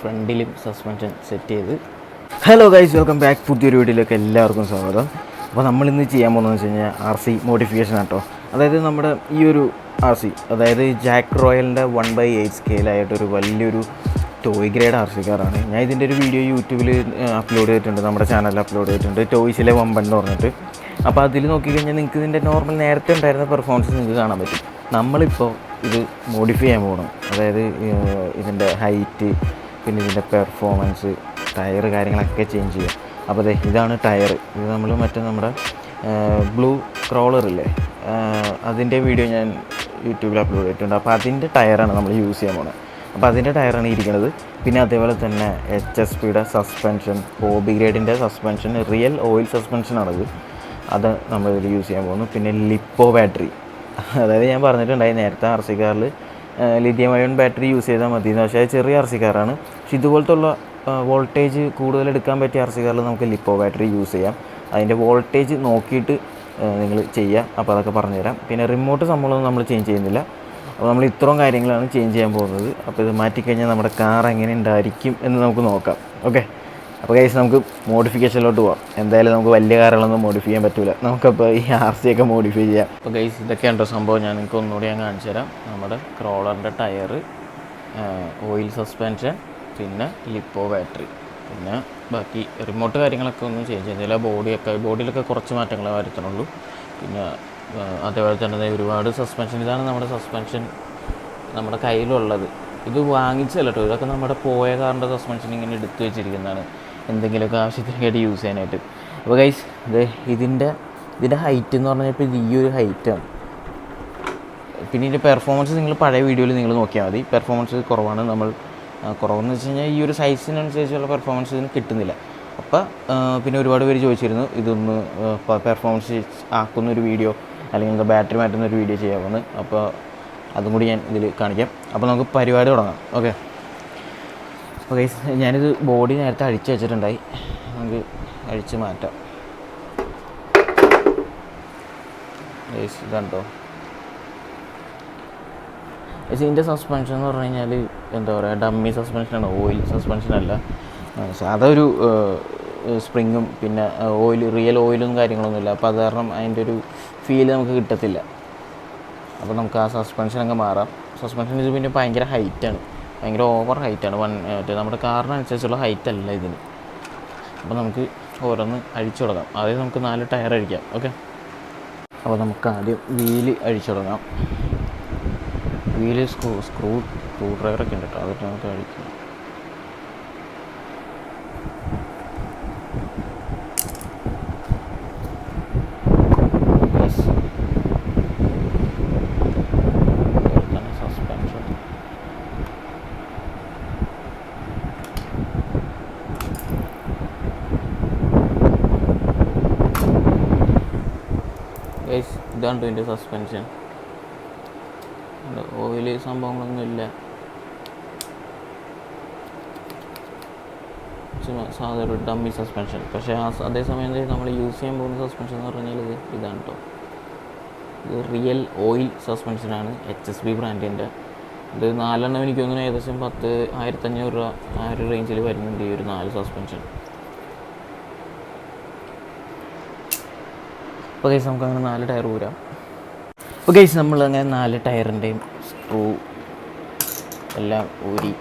ഫ്രണ്ടിലും suspension set ചെയ്ത്. Hello guys, welcome back. പുതിയൊരു വീഡിയോയിലേക്ക് എല്ലാവർക്കും സ്വാഗതം. അപ്പോൾ നമ്മളിന്ന് ചെയ്യാൻ പോകുന്നതെന്ന് വെച്ച് കഴിഞ്ഞാൽ RC മോഡിഫിക്കേഷൻ ആട്ടോ. അതായത് നമ്മുടെ ഈ ഒരു RC, അതായത് ജാക്ക് റോയലിൻ്റെ 1/8 സ്കെയിലായിട്ടൊരു വലിയൊരു ടോയ് ഗ്രേഡ് RC കാറാണ്. ഞാൻ ഇതിൻ്റെ ഒരു വീഡിയോ യൂട്യൂബിൽ അപ്ലോഡ് ചെയ്തിട്ടുണ്ട്, നമ്മുടെ ചാനലിൽ അപ്ലോഡ് ചെയ്തിട്ടുണ്ട്, ടോയ്സിലെ വമ്പൻ എന്ന് പറഞ്ഞിട്ട്. അപ്പോൾ അതിൽ നോക്കിക്കഴിഞ്ഞാൽ നിങ്ങൾക്ക് ഇതിൻ്റെ നോർമൽ നേരത്തെ ഉണ്ടായിരുന്ന പെർഫോമൻസ് നിങ്ങൾക്ക് കാണാൻ പറ്റും. നമ്മളിപ്പോൾ ഇത് മോഡിഫൈ ചെയ്യാൻ പോകണം. അതായത് ഇതിൻ്റെ ഹൈറ്റ്, പിന്നെ ഇതിൻ്റെ പെർഫോമൻസ്, ടയർ കാര്യങ്ങളൊക്കെ ചേഞ്ച് ചെയ്യുക. അപ്പോൾ അതെ, ഇതാണ് ടയർ. ഇത് നമ്മൾ നമ്മുടെ ബ്ലൂ ക്രോളറില്ലേ, അതിൻ്റെ വീഡിയോ ഞാൻ യൂട്യൂബിൽ അപ്ലോഡ് ചെയ്തിട്ടുണ്ട്. അപ്പോൾ അതിൻ്റെ ടയറാണ് നമ്മൾ യൂസ് ചെയ്യാൻ പോകുന്നത്. അപ്പോൾ അതിൻ്റെ ടയറാണ് ഇരിക്കുന്നത്. പിന്നെ അതേപോലെ തന്നെ HSPയുടെ സസ്പെൻഷൻ, ഹോബി ഗ്രേഡിൻ്റെ സസ്പെൻഷൻ, റിയൽ ഓയിൽ സസ്പെൻഷനാണത്. അത് നമ്മളിതിൽ യൂസ് ചെയ്യാൻ പോകുന്നു. പിന്നെ ലിപ്പോ ബാറ്ററി, അതായത് ഞാൻ പറഞ്ഞിട്ടുണ്ടായി നേരത്തെ RC കാറിൽ ലിഥിയം അയോൺ ബാറ്ററി യൂസ് ചെയ്താൽ മതി എന്ന്. പക്ഷേ അത് ചെറിയ RC കാറാണ്. പക്ഷെ ഇതുപോലത്തുള്ള വോൾട്ടേജ് കൂടുതൽ എടുക്കാൻ പറ്റിയ RC കാറിൽ നമുക്ക് ലിപ്പോ ബാറ്ററി യൂസ് ചെയ്യാം. അതിൻ്റെ വോൾട്ടേജ് നോക്കിയിട്ട് നിങ്ങൾ ചെയ്യുക. അപ്പോൾ അതൊക്കെ പറഞ്ഞുതരാം. പിന്നെ റിമോട്ട് സംഭവമൊന്നും നമ്മൾ ചേഞ്ച് ചെയ്യുന്നില്ല. അപ്പോൾ നമ്മൾ ഇത്രയും കാര്യങ്ങളാണ് ചേഞ്ച് ചെയ്യാൻ പോകുന്നത്. അപ്പോൾ ഇത് മാറ്റിക്കഴിഞ്ഞാൽ നമ്മുടെ കാർ എങ്ങനെ ഉണ്ടായിരിക്കും എന്ന് നമുക്ക് നോക്കാം. ഓക്കെ, അപ്പോൾ ഗൈസ് നമുക്ക് മോഡിഫിക്കേഷനിലോട്ട് പോകാം. എന്തായാലും നമുക്ക് വലിയ കാറുകളൊന്നും മോഡിഫൈ ചെയ്യാൻ പറ്റില്ല. നമുക്കപ്പോൾ ഈ RC ഒക്കെ മോഡിഫൈ ചെയ്യാം. അപ്പോൾ ഗൈസ്, ഇതൊക്കെയുണ്ടോ സംഭവം. ഞാൻ നിങ്ങൾക്ക് ഒന്നുകൂടി ഞാൻ കാണിച്ചു തരാം. നമ്മുടെ ക്രോളറിൻ്റെ ടയർ, ഓയിൽ സസ്പെൻഷൻ, പിന്നെ ലിപ്പോ ബാറ്ററി, പിന്നെ ബാക്കി റിമോട്ട് കാര്യങ്ങളൊക്കെ ഒന്നും ചേഞ്ച് ചെയ്യുന്നില്ല. ബോഡിയിലൊക്കെ കുറച്ച് മാറ്റങ്ങളെ വരുത്തുന്നുള്ളൂ. പിന്നെ അതേപോലെ തന്നെ ഒരുപാട് സസ്പെൻഷൻ, ഇതാണ് നമ്മുടെ സസ്പെൻഷൻ നമ്മുടെ കയ്യിലുള്ളത്. ഇത് വാങ്ങിച്ചല്ല കേട്ടോ, ഇതൊക്കെ നമ്മുടെ പോയ കാറിൻ്റെ സസ്പെൻഷൻ ഇങ്ങനെ എടുത്തു വെച്ചിരിക്കുന്നതാണ്, എന്തെങ്കിലുമൊക്കെ ആവശ്യത്തിനായിട്ട് യൂസ് ചെയ്യാനായിട്ട്. അപ്പോൾ ഗൈസ്, ഇതിൻ്റെ ഹൈറ്റ് എന്ന് പറഞ്ഞാൽ ഇപ്പോൾ ഈ ഒരു ഹൈറ്റാണ്. പിന്നെ ഇതിൻ്റെ പെർഫോമൻസ് നിങ്ങൾ പഴയ വീഡിയോയിൽ നിങ്ങൾ നോക്കിയാൽ മതി. പെർഫോമൻസ് കുറവാണ്. കുറവെന്ന് വെച്ച് കഴിഞ്ഞാൽ ഈ ഒരു സൈസിനനുസരിച്ചുള്ള പെർഫോമൻസ് ഇതിന് കിട്ടുന്നില്ല. അപ്പോൾ പിന്നെ ഒരുപാട് പേര് ചോദിച്ചിരുന്നു ഇതൊന്ന് പെർഫോമൻസ് ആക്കുന്നൊരു വീഡിയോ, അല്ലെങ്കിൽ ബാറ്ററി മാറ്റുന്നൊരു വീഡിയോ ചെയ്യാമെന്ന്. അപ്പോൾ അതും കൂടി ഞാൻ ഇതിൽ കാണിക്കാം. അപ്പോൾ നമുക്ക് പരിപാടി തുടങ്ങാം. ഓക്കെ, അപ്പോൾ ഗൈസ്, ഞാനിത് ബോഡി നേരത്തെ അഴിച്ച് വെച്ചിട്ടുണ്ടായി. നമുക്ക് അഴിച്ച് മാറ്റാം. ഗൈസ്, ഇതാണ്ടോ പക്ഷേ ഇതിൻ്റെ സസ്പെൻഷൻ എന്ന് പറഞ്ഞു കഴിഞ്ഞാൽ എന്താ പറയുക, ഡമ്മി സസ്പെൻഷനാണ്, ഓയിൽ സസ്പെൻഷനല്ല. സാധാ ഒരു സ്പ്രിങ്ങും പിന്നെ റിയൽ ഓയിലും കാര്യങ്ങളൊന്നുമില്ല. അപ്പോൾ അത് കാരണം അതിൻ്റെ ഒരു ഫീൽ നമുക്ക് കിട്ടത്തില്ല. അപ്പോൾ നമുക്ക് ആ സസ്പെൻഷൻ അങ്ങ് മാറാം. സസ്പെൻഷൻ ഇത് പിന്നെ ഭയങ്കര ഹൈറ്റാണ്, ഭയങ്കര ഓവർ ഹൈറ്റാണ്. നമ്മുടെ കാറിനനുസരിച്ചുള്ള ഹൈറ്റ് അല്ല ഇതിന്. അപ്പോൾ നമുക്ക് ഓരോന്ന് അഴിച്ചു തുടങ്ങാം. ആദ്യം നമുക്ക് 4 ടയർ അഴിക്കാം. ഓക്കെ, അപ്പോൾ നമുക്ക് ആദ്യം വീല് അഴിച്ചു തുടങ്ങാം. വീല് സ്ക്രൂ ഡ്രൈവറൊക്കെ ഉണ്ട് കേട്ടോ, അതൊക്കെ നമുക്ക് അഴിക്കാം. സസ്പെൻഷൻ ഇതാണ് ഇതിൻ്റെ സസ്പെൻഷൻ. ഓയിൽ സംഭവങ്ങളൊന്നുമില്ല, സാധാരണ ഒരു ഡമ്മി സസ്പെൻഷൻ. പക്ഷേ അതേസമയം നമ്മൾ യൂസ് ചെയ്യാൻ പോകുന്ന സസ്പെൻഷൻ എന്ന് പറഞ്ഞാൽ ഇതാണ് കേട്ടോ. ഇത് റിയൽ ഓയിൽ സസ്പെൻഷനാണ്, HSP ബ്രാൻഡിൻ്റെ. ഇത് 4 എനിക്ക് തോന്നുന്നു ഏകദേശം 1,500 രൂപ ആ ഒരു റേഞ്ചിൽ വരുന്നുണ്ട് ഈ ഒരു 4 സസ്പെൻഷൻ. അപ്പോൾ ഗൈസ്, നമുക്ക് അങ്ങനെ 4 ടയർ ഊരാം. അപ്പോൾ ഗൈസ്, നമ്മൾ അങ്ങനെ 4 ടയറിൻ്റെയും സ്ക്രൂ എല്ലാം ഊരി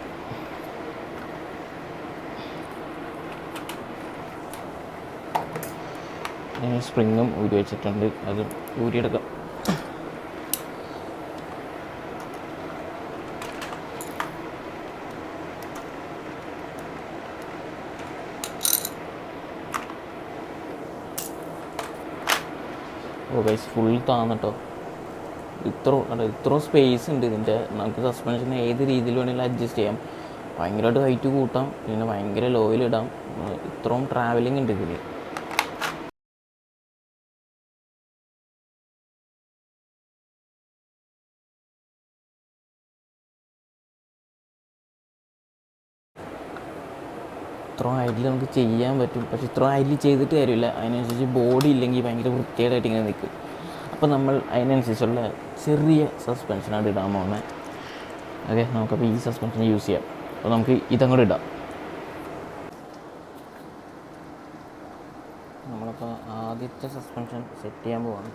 സ്പ്രിങ്ങും ഊരി വെച്ചിട്ടുണ്ട്, അത് ഊരിയെടുക്കാം. ഓ ഗൈസ്, ഫുൾ താന്നിട്ടോ. ഇത്ര സ്പേസ് ഉണ്ട് ഇതിൻ്റെ. നമുക്ക് സസ്പെൻഷൻ ഏത് രീതിയിൽ വേണമെങ്കിലും അഡ്ജസ്റ്റ് ചെയ്യാം. ഭയങ്കരമായിട്ട് ഹൈറ്റ് കൂട്ടാം, പിന്നെ ഭയങ്കര ലോയിലിടാം. ഇത്രയും ട്രാവലിംഗ് ഉണ്ട് ഇതിൽ. ഇത്രയും ഹൈറ്റിൽ നമുക്ക് ചെയ്യാൻ പറ്റും. പക്ഷേ ഇത്രയും ഹൈറ്റിൽ ചെയ്തിട്ട് കാര്യമില്ല, അതിനനുസരിച്ച് ബോഡി ഇല്ലെങ്കിൽ ഭയങ്കര വൃത്തിയായിട്ട് ഇങ്ങനെ നിൽക്കും. അപ്പോൾ നമ്മൾ അതിനനുസരിച്ചുള്ള ചെറിയ സസ്പെൻഷനാണ് ഇടാൻ പോകുന്നത്. ഓക്കെ, നമുക്കപ്പോൾ ഈ സസ്പെൻഷൻ യൂസ് ചെയ്യാം. അപ്പോൾ നമുക്ക് ഇതങ്ങോട്ട് ഇടാം. നമ്മളിപ്പോൾ ആദ്യത്തെ സസ്പെൻഷൻ സെറ്റ് ചെയ്യാൻ പോവാണ്.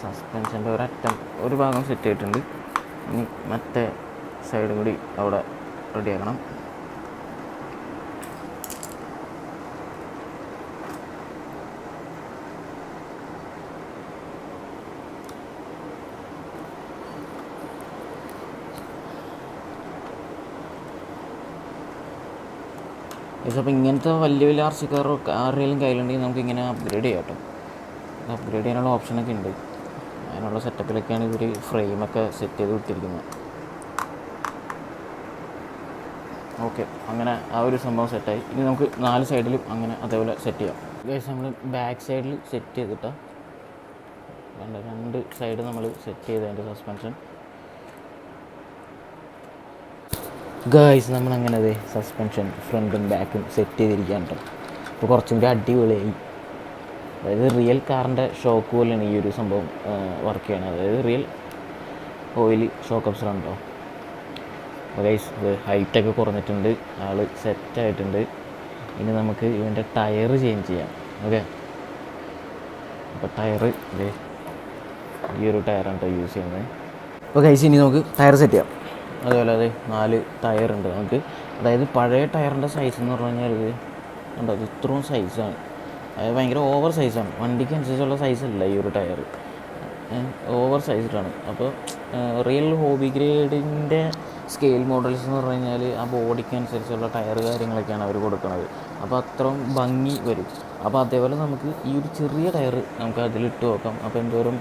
സസ്പെൻഷൻ്റെ ഒരു ഭാഗം സെറ്റ് ആയിട്ടുണ്ട്. ഇനി മറ്റേ സൈഡും കൂടി അവിടെ റെഡിയാക്കണം. അപ്പോൾ ഇങ്ങനത്തെ വലിയ വലിയ RC കാറൊക്കെ ആരുടെയും കയ്യിലുണ്ടെങ്കിൽ നമുക്ക് ഇങ്ങനെ അപ്ഗ്രേഡ് ചെയ്യാം കേട്ടോ. അപ്ഗ്രേഡ് ചെയ്യാനുള്ള ഓപ്ഷനൊക്കെ ഉണ്ട്. അതിനുള്ള സെറ്റപ്പിലൊക്കെയാണ് ഇവർ ഫ്രെയിമൊക്കെ സെറ്റ് ചെയ്ത് കൊടുത്തിരിക്കുന്നത്. ഓക്കെ, അങ്ങനെ ആ ഒരു സംഭവം സെറ്റായി. ഇനി നമുക്ക് 4 സൈഡിലും അങ്ങനെ അതേപോലെ സെറ്റ് ചെയ്യാം. ഗൈസ്, നമ്മൾ ബാക്ക് സൈഡിൽ സെറ്റ് ചെയ്തിട്ടാണ് 2 സൈഡ് നമ്മൾ സെറ്റ് ചെയ്ത് അതിൻ്റെ സസ്പെൻഷൻ. ഗൈസ്, നമ്മളങ്ങനെ അതെ സസ്പെൻഷൻ ഫ്രണ്ടും ബാക്കും സെറ്റ് ചെയ്തിരിക്കുകയാണ് കേട്ടോ. അപ്പോൾ കുറച്ചും കൂടി അടിപൊളിയായി. അതായത് റിയൽ കാറിൻ്റെ ഷോക്ക് പോലെയാണ് ഈ ഒരു സംഭവം വർക്ക് ചെയ്യണത്. അതായത് റിയൽ ഓയിൽ ഷോക്ക് അബ്സോർബർ ഉണ്ടോ. അപ്പോൾ ഗൈസ്, ഹൈറ്റൊക്കെ കുറഞ്ഞിട്ടുണ്ട്, ആൾ സെറ്റായിട്ടുണ്ട്. ഇനി നമുക്ക് ഇവൻ്റെ ടയർ ചേഞ്ച് ചെയ്യാം. ഓക്കെ, അപ്പോൾ ടയർ ഈ ഒരു ടയറാണ് കേട്ടോ യൂസ് ചെയ്യുന്നത്. അപ്പോൾ ഗൈസ്, ഇനി നമുക്ക് ടയർ സെറ്റ് ചെയ്യാം. അതുപോലെ 4 ടയറുണ്ട് നമുക്ക്. അതായത് പഴയ ടയറിൻ്റെ സൈസ് എന്ന് പറഞ്ഞു കഴിഞ്ഞാൽ ഇത് ഉണ്ടോ, ഇത് ഇത്രയും സൈസാണ്. അതായത് ഭയങ്കര ഓവർ സൈസാണ്. വണ്ടിക്ക് അനുസരിച്ചുള്ള സൈസല്ല ഈ ഒരു ടയർ, ഓവർ സൈസ്ഡാണ്. അപ്പോൾ റിയൽ ഹോബി ഗ്രേഡിൻ്റെ സ്കെയിൽ മോഡൽസ് എന്ന് പറഞ്ഞു കഴിഞ്ഞാൽ ആ ബോഡിക്ക് അനുസരിച്ചുള്ള ടയർ കാര്യങ്ങളൊക്കെയാണ് അവർ കൊടുക്കുന്നത്. അപ്പോൾ അത്രയും ഭംഗി വരും. അപ്പോൾ അതേപോലെ നമുക്ക് ഈ ഒരു ചെറിയ ടയർ നമുക്ക് അതിലിട്ട് നോക്കാം. അപ്പോൾ എന്തോരം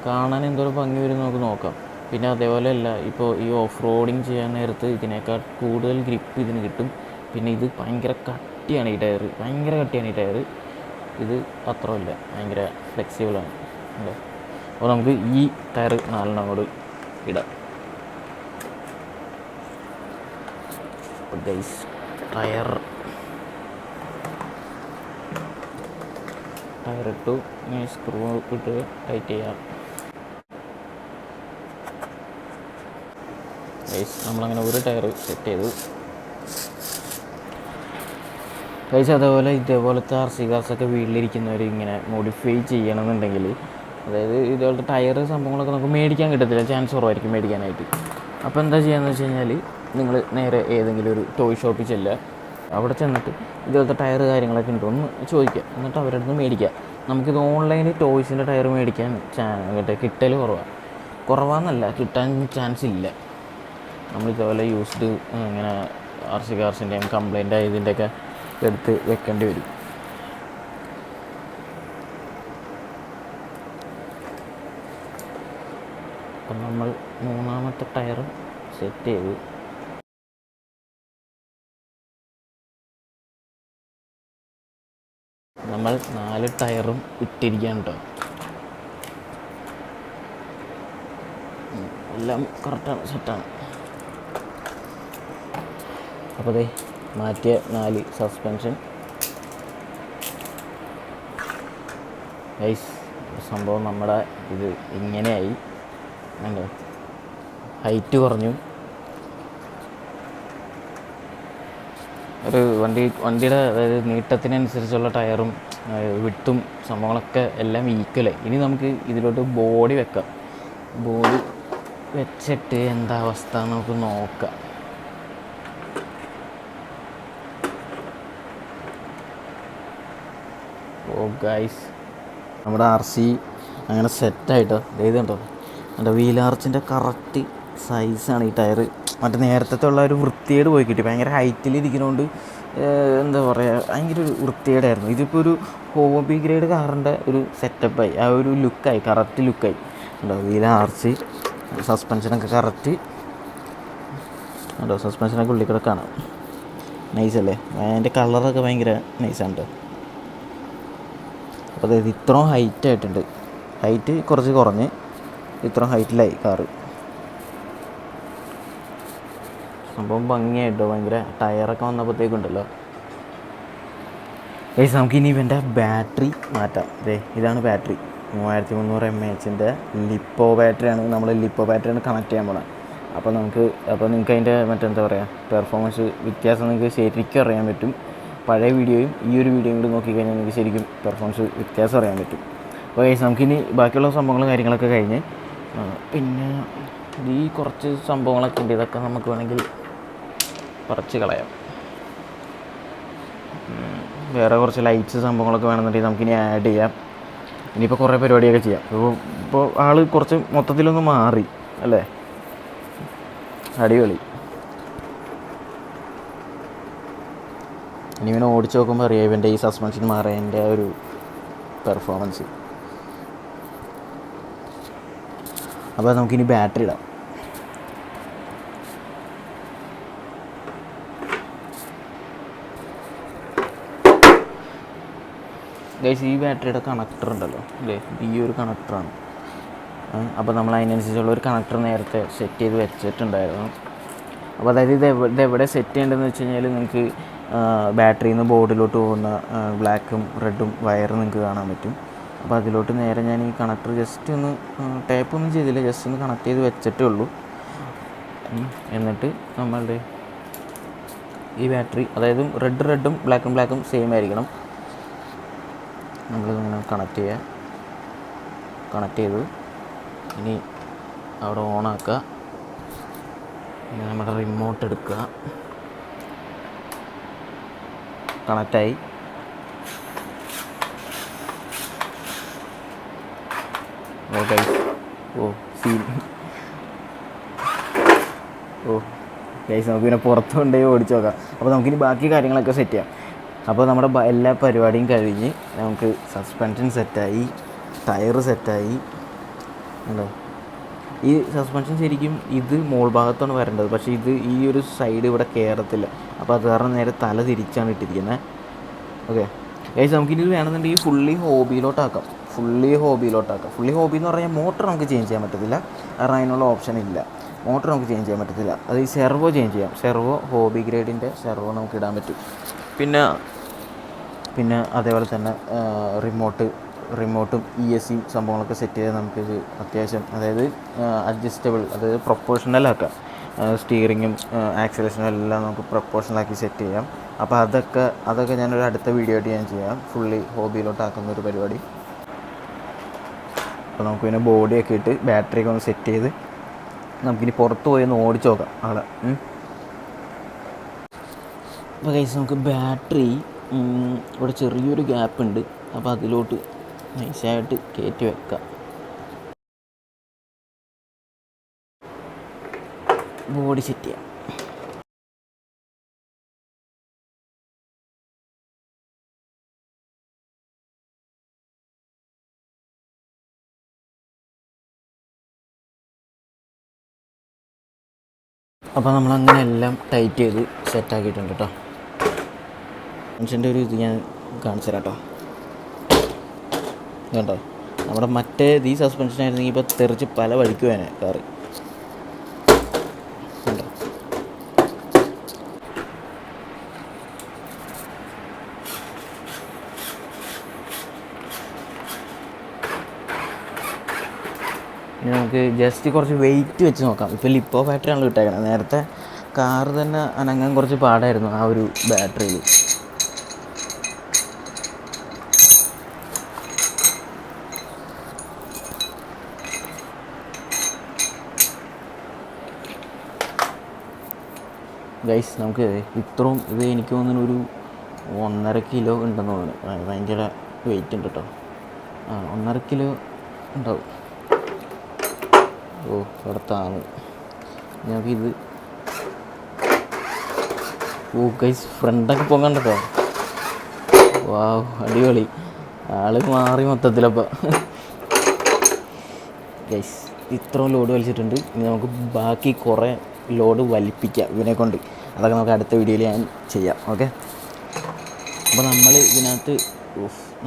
കാണാൻ എന്തോരം ഭംഗി വരും നമുക്ക് നോക്കാം. പിന്നെ അതേപോലെ അല്ല, ഇപ്പോൾ ഈ ഓഫ് റോഡിങ് ചെയ്യാൻ നേരത്ത് ഇതിനേക്കാൾ കൂടുതൽ ഗ്രിപ്പ് ഇതിന് കിട്ടും. പിന്നെ ഇത് ഭയങ്കര കട്ടിയാണ് ഈ ടയർ, ഭയങ്കര കട്ടിയാണ് ഈ ടയർ. ഇത് അത്രയില്ല, ഭയങ്കര ഫ്ലെക്സിബിളാണ്. അല്ലേ, അപ്പോൾ നമുക്ക് ഈ ടയർ 4 അങ്ങോട്ട് ഇടാം. ഗൈസ്, ടയർ ഇട്ടു. ഇനി സ്ക്രൂ ഇട്ട് ടൈറ്റ് ചെയ്യാം. ഗൈസ്, നമ്മളങ്ങനെ ഒരു ടയർ സെറ്റ് ചെയ്തു. ഗൈസ്, അതേപോലെ ഇതേപോലത്തെ RC കാർസൊക്കെ വീട്ടിലിരിക്കുന്നവർ ഇങ്ങനെ മോഡിഫൈ ചെയ്യണമെന്നുണ്ടെങ്കിൽ, അതായത് ഇതേപോലത്തെ ടയർ സംഭവങ്ങളൊക്കെ നമുക്ക് മേടിക്കാൻ കിട്ടത്തില്ല, ചാൻസ് കുറവായിരിക്കും മേടിക്കാനായിട്ട്. അപ്പോൾ എന്താ ചെയ്യാന്ന് വെച്ച് കഴിഞ്ഞാൽ, നിങ്ങൾ നേരെ ഏതെങ്കിലും ഒരു ടോയ് ഷോപ്പിൽ ചെല്ലുക. അവിടെ ചെന്നിട്ട് ഇതുപോലത്തെ ടയർ കാര്യങ്ങളൊക്കെ ഉണ്ടോ എന്ന് ചോദിക്കുക. എന്നിട്ട് അവരുടെ അടുത്ത് മേടിക്കുക. നമുക്കിത് ഓൺലൈനിൽ ടോയ്സിൻ്റെ ടയർ മേടിക്കാൻ കിട്ടൽ കുറവാന്നല്ല, കിട്ടാൻ ചാൻസ് ഇല്ല. നമ്മളിതേപോലെ യൂസ്ഡ് ഇങ്ങനെ RC കാർസിൻ്റെയും കംപ്ലൈൻ്റ് ആയതിൻ്റെയൊക്കെ എടുത്ത് വെക്കേണ്ടി വരും. അപ്പം നമ്മൾ 3ാമത്തെ ടയർ സെറ്റ് ചെയ്ത് നമ്മൾ 4 ടയറും ഇട്ടിരിക്കുകയാണ് കേട്ടോ. എല്ലാം കറക്റ്റാണ്, സെറ്റാണ്. അപ്പോൾ മാറ്റിയ 4 സസ്പെൻഷൻ. ഗൈസ്, സംഭവം നമ്മുടെ ഇത് ഇങ്ങനെയായി. കണ്ടോ, ഹൈറ്റ് കുറഞ്ഞു. ഒരു വണ്ടിയുടെ അതായത് നീട്ടത്തിനനുസരിച്ചുള്ള ടയറും വിട്ടും സംഭവങ്ങളൊക്കെ എല്ലാം ഈക്വലായി. ഇനി നമുക്ക് ഇതിലോട്ട് ബോഡി വെക്കാം. ബോഡി വെച്ചിട്ട് എന്താ അവസ്ഥ നമുക്ക് നോക്കാം. ഓ ഗൈസ്, നമ്മുടെ RC അങ്ങനെ സെറ്റായിട്ടോ. ഇതുണ്ടോ, എൻ്റെ വീൽ ആർച്ചിൻ്റെ കറക്റ്റ് സൈസാണ് ഈ ടയർ. മറ്റേ നേരത്തെ ഉള്ള ഒരു വൃത്തിയേട് പോയി കിട്ടി. ഭയങ്കര ഹൈറ്റിലിരിക്കുന്നതുകൊണ്ട് എന്താ പറയുക, ഭയങ്കര ഒരു വൃത്തിയേടായിരുന്നു. ഇതിപ്പോൾ ഒരു ഹോബി ഗ്രേഡ് കാറിൻ്റെ ഒരു സെറ്റപ്പായി, ആ ഒരു ലുക്കായി, കറക്റ്റ് ലുക്കായി. ഉണ്ടോ, വീൽ ആർച്ച്, സസ്പെൻഷനൊക്കെ കറക്റ്റ് ഉണ്ടോ, സസ്പെൻഷനൊക്കെ ഉള്ളിൽ കാണാം. നൈസല്ലേ, അതിൻ്റെ കളറൊക്കെ ഭയങ്കര നൈസാണ് കേട്ടോ. അപ്പോൾ അതായത് ഇത്രയും ഹൈറ്റായിട്ടുണ്ട്. ഹൈറ്റ് കുറച്ച് കുറഞ്ഞ് ഇത്രയും ഹൈറ്റിലായി കാറ്. സംഭവം ഭംഗിയായിട്ടോ, ഭയങ്കര ടയറൊക്കെ വന്നപ്പോഴത്തേക്കുണ്ടല്ലോ. ഗൈസ് നമുക്കിനി ഇവൻ്റെ ബാറ്ററി മാറ്റാം. ഇതാണ് ബാറ്ററി, 3300 mAh ലിപ്പോ ബാറ്ററിയാണ്. നമ്മൾ ലിപ്പോ ബാറ്ററിയാണ് കണക്ട് ചെയ്യാൻ പോകണം. അപ്പോൾ നിങ്ങൾക്ക് അതിൻ്റെ മറ്റെന്താ പറയുക, പെർഫോമൻസ് വ്യത്യാസം നിങ്ങൾക്ക് ശരിക്കും അറിയാൻ പറ്റും. പഴയ വീഡിയോയും ഈ ഒരു വീഡിയോയും കൂടി നോക്കിക്കഴിഞ്ഞാൽ നിങ്ങൾക്ക് ശരിക്കും പെർഫോമൻസ് വ്യത്യാസം അറിയാൻ പറ്റും. അപ്പോൾ ഗൈസ് നമുക്കിനി ബാക്കിയുള്ള സംഭവങ്ങളും കാര്യങ്ങളൊക്കെ കഴിഞ്ഞ് പിന്നെ ഈ കുറച്ച് സംഭവങ്ങളൊക്കെ ഉണ്ട്, ഇതൊക്കെ നമുക്ക് വേണമെങ്കിൽ പറിച്ച് കളയാം. വേറെ കുറച്ച് ലൈറ്റ്സ് സംഭവങ്ങളൊക്കെ വേണമെന്നുണ്ടെങ്കിൽ നമുക്കിനി ആഡ് ചെയ്യാം. ഇനിയിപ്പോൾ കുറേ പരിപാടിയൊക്കെ ചെയ്യാം. ഇപ്പോൾ ആൾ കുറച്ച് മൊത്തത്തിലൊന്ന് മാറി അല്ലേ, അടിപൊളി. ഇനി ഇവനെ ഓടിച്ച് നോക്കുമ്പോൾ അറിയാം ഇവൻ്റെ ഈ സസ്പെൻഷൻ മാറിയതിൻ്റെ ഒരു പെർഫോമൻസ്. അപ്പോൾ നമുക്കിനി ബാറ്ററി ഇടാം. ഗൈസ് ഈ ബാറ്ററിയുടെ കണക്ടർ ഉണ്ടല്ലോ അല്ലേ, ഈ ഒരു കണക്ടറാണ്. അപ്പോൾ നമ്മൾ അതിനനുസരിച്ചുള്ള ഒരു കണക്ടർ നേരത്തെ സെറ്റ് ചെയ്ത് വെച്ചിട്ടുണ്ടായിരുന്നു. അപ്പോൾ അതായത് ഇതെവിടെ സെറ്റ് ചെയ്യേണ്ടതെന്ന് വെച്ച് കഴിഞ്ഞാൽ നിങ്ങൾക്ക് ബാറ്ററിയിൽ നിന്ന് ബോർഡിലോട്ട് പോകുന്ന ബ്ലാക്കും റെഡും വയർ നിങ്ങൾക്ക് കാണാൻ പറ്റും. അപ്പോൾ അതിലോട്ട് നേരെ ഞാൻ ഈ കണക്ടർ ജസ്റ്റ് ഒന്ന് ടേപ്പൊന്നും ചെയ്തില്ല, ജസ്റ്റ് ഒന്ന് കണക്ട് ചെയ്ത് വെച്ചിട്ടേ ഉള്ളൂ. എന്നിട്ട് നമ്മളുടെ ഈ ബാറ്ററി, അതായത് റെഡും ബ്ലാക്കും സെയിം ആയിരിക്കണം. നമ്മളിങ്ങനെ കണക്ട് ചെയ്തു ഇനി അവിടെ ഓണാക്കുക. പിന്നെ നമ്മുടെ റിമോട്ട് എടുക്കുക, കണക്റ്റായി. ഓക്കെ ഗൈസ് നമുക്ക് പിന്നെ പുറത്ത് കൊണ്ടുപോയി ഓടിച്ച് നോക്കാം. അപ്പോൾ നമുക്കിനി ബാക്കി കാര്യങ്ങളൊക്കെ സെറ്റ് ചെയ്യാം. അപ്പോൾ നമ്മുടെ എല്ലാ പരിപാടിയും കഴിഞ്ഞ് നമുക്ക് സസ്പെൻഷൻ സെറ്റായി, ടയർ സെറ്റായി. ഉണ്ടോ, ഈ സസ്പെൻഷൻ ശരിക്കും ഇത് മോൾ ഭാഗത്താണ് വരേണ്ടത്, പക്ഷേ ഇത് ഈ ഒരു സൈഡ് ഇവിടെ കയറത്തില്ല. അപ്പോൾ അത് കാരണം നേരെ തല തിരിച്ചാണ് ഇട്ടിരിക്കുന്നത്. ഓക്കെ ഗൈസ് നമുക്കിനി വേണമെന്നുണ്ടെങ്കിൽ ഫുള്ളി ഹോബിയിലോട്ടാക്കാം. ഫുള്ളി ഹോബി എന്ന് പറഞ്ഞാൽ മോട്ടർ നമുക്ക് ചേഞ്ച് ചെയ്യാൻ പറ്റത്തില്ല, കാരണം അതിനുള്ള ഓപ്ഷൻ ഇല്ല. മോട്ടർ നമുക്ക് ചേഞ്ച് ചെയ്യാൻ പറ്റത്തില്ല, അത് ഈ സെർവോ ചേഞ്ച് ചെയ്യാം. സെർവോ ഹോബി ഗ്രേഡിൻ്റെ സെർവോ നമുക്ക് ഇടാൻ പറ്റും. പിന്നെ അതേപോലെ തന്നെ റിമോട്ടും ESCയും സംഭവങ്ങളൊക്കെ സെറ്റ് ചെയ്ത് നമുക്കിത് അത്യാവശ്യം, അതായത് അഡ്ജസ്റ്റബിൾ, അതായത് പ്രൊപ്പോർഷണൽ ആക്കാം. സ്റ്റിയറിങ്ങും ആക്സിലേഷനും എല്ലാം നമുക്ക് പ്രൊപ്പോർഷണലാക്കി സെറ്റ് ചെയ്യാം. അപ്പോൾ അതൊക്കെ ഞാനൊരു അടുത്ത വീഡിയോ ആയിട്ട് ഞാൻ ചെയ്യാം, ഫുള്ളി ഹോബിയിലോട്ടാക്കുന്ന ഒരു പരിപാടി. അപ്പോൾ നമുക്ക് പിന്നെ ബോഡിയൊക്കെ ഇട്ട് ബാറ്ററിയൊക്കെ ഒന്ന് സെറ്റ് ചെയ്ത് നമുക്കിനി പുറത്ത് പോയി ഒന്ന് ഓടിച്ച് നോക്കാം ആളെ. അപ്പോൾ ഗൈസ് നമുക്ക് ബാറ്ററി ഇവിടെ ചെറിയൊരു ഗ്യാപ്പ് ഉണ്ട്, അപ്പോൾ അതിലോട്ട് നൈസായിട്ട് കയറ്റി വെക്കാം. ബോഡി സെറ്റ് ചെയ്യാം. അപ്പോൾ നമ്മളങ്ങനെ എല്ലാം ടൈറ്റ് ചെയ്ത് സെറ്റാക്കിയിട്ടുണ്ട് കേട്ടോ. മനുഷ്യൻ്റെ ഒരു ഇത് ഞാൻ കാണിച്ചു തരാം കേട്ടോ. കേട്ടോ നമ്മുടെ മറ്റേത് ഈ സസ്പെൻഷൻ ആയിരുന്നെങ്കിൽ ഇപ്പോൾ തെറിച്ച് പല വഴിക്കുവാനെ കാറ്. കണ്ടോ, ഇനി നമുക്ക് ജസ്റ്റ് കുറച്ച് വെയിറ്റ് വെച്ച് നോക്കാം. ഇപ്പോൾ ലിപ്പോ ബാറ്ററിയാണ് ഇട്ടേക്കണത്. നേരത്തെ കാറ് തന്നെ അനങ്ങാൻ കുറച്ച് പാടായിരുന്നു ആ ഒരു ബാറ്ററിയിൽ. ഗൈസ് നമുക്ക് ഇത്രയും ഇത് എനിക്ക് തോന്നുന്നു ഒരു 1.5 കിലോ ഉണ്ടെന്ന് തോന്നുന്നു. ഭയങ്കര വെയിറ്റ് ഉണ്ട് കേട്ടോ. 1.5 കിലോ ഉണ്ടാവും. ഇവിടത്താണ് ഞങ്ങൾക്കിത്. ഗൈസ് ഫ്രണ്ടൊക്കെ പൊങ്ങണ്ട കേട്ടോ. വാവ് അടിപൊളി, ആള് മാറി മൊത്തത്തിലപ്പോൾ. ഗൈസ് ഇത്രയും ലോഡ് വലിച്ചിട്ടുണ്ട്. ഇനി നമുക്ക് ബാക്കി കുറേ ലോഡ് വലിപ്പിക്കാം ഇവനെ കൊണ്ട്. അതൊക്കെ നമുക്ക് അടുത്ത വീഡിയോയിൽ ഞാൻ ചെയ്യാം. ഓക്കെ, അപ്പോൾ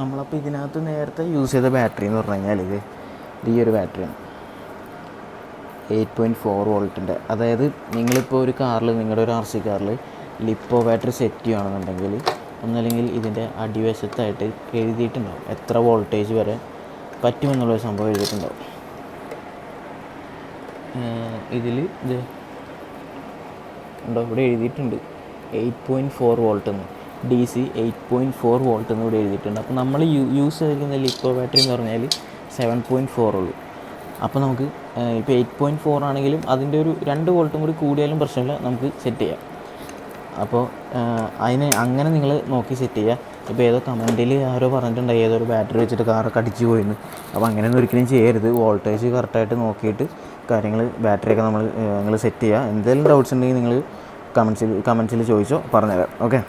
നമ്മളപ്പോൾ ഇതിനകത്ത് നേരത്തെ യൂസ് ചെയ്ത ബാറ്ററി എന്ന് പറഞ്ഞു കഴിഞ്ഞാൽ ഈ ഒരു ബാറ്ററിയാണ്. 8.4 വോൾട്ടിൻ്റെ. അതായത് നിങ്ങളിപ്പോൾ ഒരു കാറിൽ, നിങ്ങളുടെ ഒരു RC കാറിൽ ലിപ്പോ ബാറ്ററി സെറ്റ് ചെയ്യുകയാണെന്നുണ്ടെങ്കിൽ ഒന്നല്ലെങ്കിൽ ഇതിൻ്റെ അടിവശത്തായിട്ട് എഴുതിയിട്ടുണ്ടാവും എത്ര വോൾട്ടേജ് വരെ പറ്റുമെന്നുള്ളൊരു സംഭവം എഴുതിയിട്ടുണ്ടാവും. ഇതിൽ ഇത് ഉണ്ടോ, ഇവിടെ എഴുതിയിട്ടുണ്ട് 8.4 വോൾട്ട് എന്ന്, DC 8.4 വോൾട്ട് എന്ന് ഇവിടെ എഴുതിയിട്ടുണ്ട്. അപ്പോൾ നമ്മൾ യൂസ് ചെയ്തിരിക്കുന്ന ലിപ്പോ ബാറ്ററി എന്ന് പറഞ്ഞാൽ 7.4 ഉള്ളൂ. അപ്പോൾ നമുക്ക് ഇപ്പോൾ 8.4 ആണെങ്കിലും അതിൻ്റെ ഒരു 2 വോൾട്ടും കൂടി കൂടിയാലും പ്രശ്നമില്ല, നമുക്ക് സെറ്റ് ചെയ്യാം. അപ്പോൾ അങ്ങനെ നിങ്ങൾ നോക്കി സെറ്റ് ചെയ്യുക. ഇപ്പോൾ ഏതോ കമൻറ്റിൽ ആരോ പറഞ്ഞിട്ടുണ്ടായി ഏതൊരു ബാറ്ററി വെച്ചിട്ട് കാറൊക്കെ അടിച്ചു പോയിന്ന്. അപ്പോൾ അങ്ങനെയൊന്നും ഒരിക്കലും ചെയ്യരുത്. വോൾട്ടേജ് കറക്റ്റായിട്ട് നോക്കിയിട്ട് കാര്യങ്ങൾ, ബാറ്ററിയൊക്കെ നിങ്ങൾ സെറ്റ് ചെയ്യുക. എന്തെങ്കിലും ഡൗട്ട്സ് ഉണ്ടെങ്കിൽ നിങ്ങൾ കമൻസിൽ ചോദിച്ചോ, പറഞ്ഞുതരാം. ഓക്കെ.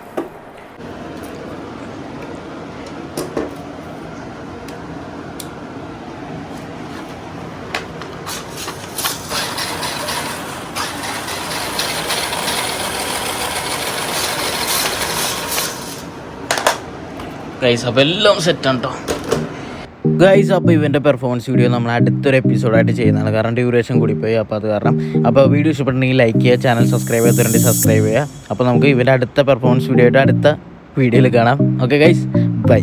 ഗൈസ്, അപ്പോൾ എല്ലാം സെറ്റാണ് കേട്ടോ ഗൈസ്. അപ്പോൾ ഇവൻ്റെ പെർഫോമൻസ് വീഡിയോ നമ്മൾ അടുത്തൊരു എപ്പിസോഡായിട്ട് ചെയ്യുന്നതാണ്, കാരണം ഡ്യൂറേഷൻ കൂടിപ്പോയി. അപ്പോൾ അത് കാരണം, അപ്പോൾ വീഡിയോ ഇഷ്ടപ്പെട്ടിട്ടുണ്ടെങ്കിൽ ലൈക്ക് ചെയ്യുക, ചാനൽ സബ്സ്ക്രൈബ് ചെയ്യാത്തവരുണ്ടെങ്കിൽ സബ്സ്ക്രൈബ് ചെയ്യുക. അപ്പോൾ നമുക്ക് ഇവൻ്റെ അടുത്ത പെർഫോമൻസ് വീഡിയോ ആയിട്ട് അടുത്ത വീഡിയോയിൽ കാണാം. Okay guys, by.